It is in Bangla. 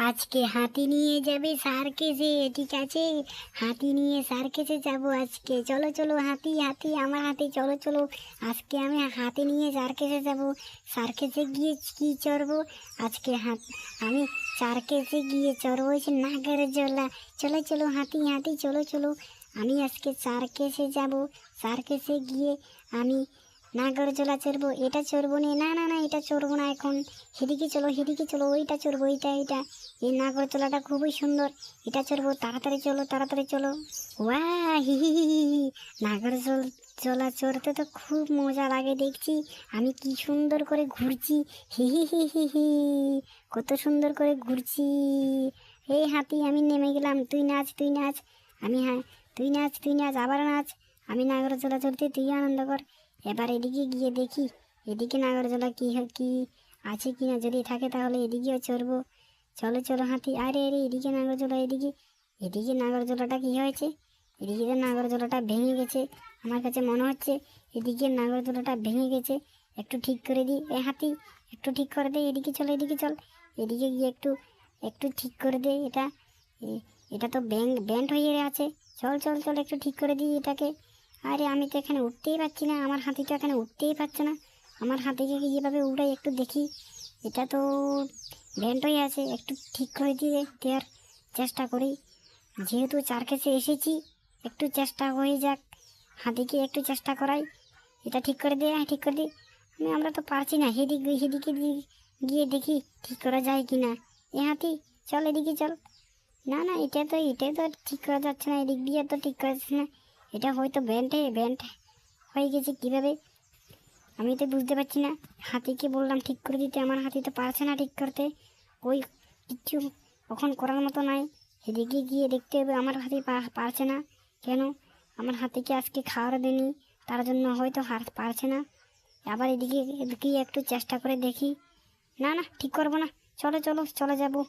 আজকে হাতি নিয়ে যাবে সার্কেসে, ঠিক আছে? হাতি নিয়ে সার্কেসে যাব আজকে। চলো চলো, হাতি হাতি আমার হাতি, চলো চলো। আজকে আমি হাতি নিয়ে সার্কেসে যাব। সার্কেসে গিয়ে কি চড়বো আজকে? আমি সার্কেসে গিয়ে চড়বো হচ্ছে নাগরজোলা। চলো চলো হাতি হাতি, চলো চলো। আমি আজকে সার্কেসে যাব। সার্কেসে গিয়ে আমি নাগরজোলা চড়বো। এটা চড়বো না, না না না, এটা চড়বো না এখন। সেদিকে চলো, সেদিকে চলো, ওইটা চড়বো, এইটা। এই নাগরদোলাটা খুবই সুন্দর, এটা চড়বো। তাড়াতাড়ি চলো, তাড়াতাড়ি চলো। ওয়া হি হি হি হি হি। নাগরদোলা চড়তে তো খুব মজা লাগে দেখছি। আমি কি সুন্দর করে ঘুরছি, হি হি হি হি হি। কত সুন্দর করে ঘুরছি। এই হাতি, আমি নেমে গেলাম, তুই নাচ, তুই নাচ। হ্যাঁ, তুই নাচ, তুই নাচ, আবার নাচ। আমি নাগরদোলা চড়তে, তুই আনন্দ কর। এবার এদিকে গিয়ে দেখি, এদিকে নাগরদোলা কি আছে কি না। যদি থাকে তাহলে এদিকেও চড়বো। চলো চলো হাতি। আরে আরে, এদিকে নাগরদোলা, এদিকে নাগরদোলাটা কি হয়েছে? এদিকে তো নাগরদোলাটা ভেঙে গেছে। আমার কাছে মনে হচ্ছে এদিকে নাগরদোলাটা ভেঙে গেছে। একটু ঠিক করে দিই। এ হাতি, একটু ঠিক করে দে। এদিকে চল, এদিকে চল। এদিকে গিয়ে একটু একটু ঠিক করে দে। এটা তো ব্যান্ড হয়ে আছে। চল চল চল, একটু ঠিক করে দিই এটাকে। আরে আমি তো এখানে উঠতেই পারছি না, আমার হাতি তো এখানে উঠতেই পারছে না। আমার হাতিকে কীভাবে উড়াই একটু দেখি। এটা তো ব্যান্ড হয়ে আছে, একটু ঠিক করে দেওয়ার চেষ্টা করি। যেহেতু চারকেসে এসেছি, একটু চেষ্টা হয়ে যাক। হাতিকে একটু চেষ্টা করাই, এটা ঠিক করে দে। হ্যাঁ, ঠিক করে দিই। আমরা তো পারছি না। সেদিকে গিয়ে দেখি ঠিক করা যায় কি না। এ হাতি, চল এদিকে চল। না না, এটা তো ঠিক করা যাচ্ছে না, এদিক দিয়ে তো ঠিক করা যাচ্ছে না। এটা হয়তো ব্যান্ড হয়ে গেছে কীভাবে, আমি তো বুঝতে পারছি না। হাতিকে বললাম ঠিক করে দিতে, আমার হাতি তো পারছে না ঠিক করতে। ওই কিচ্ছু এখন করার মতো নাই। এদিকে গিয়ে দেখতে হবে আমার হাতি পারছে না কেন। আমার হাতিকে আজকে খাওয়ার দেয়নি, তার জন্য হয়তো পারছে না। আবার এদিকে একটু চেষ্টা করে দেখি। না না, ঠিক করবো না। চলো চলো, চলে যাবো।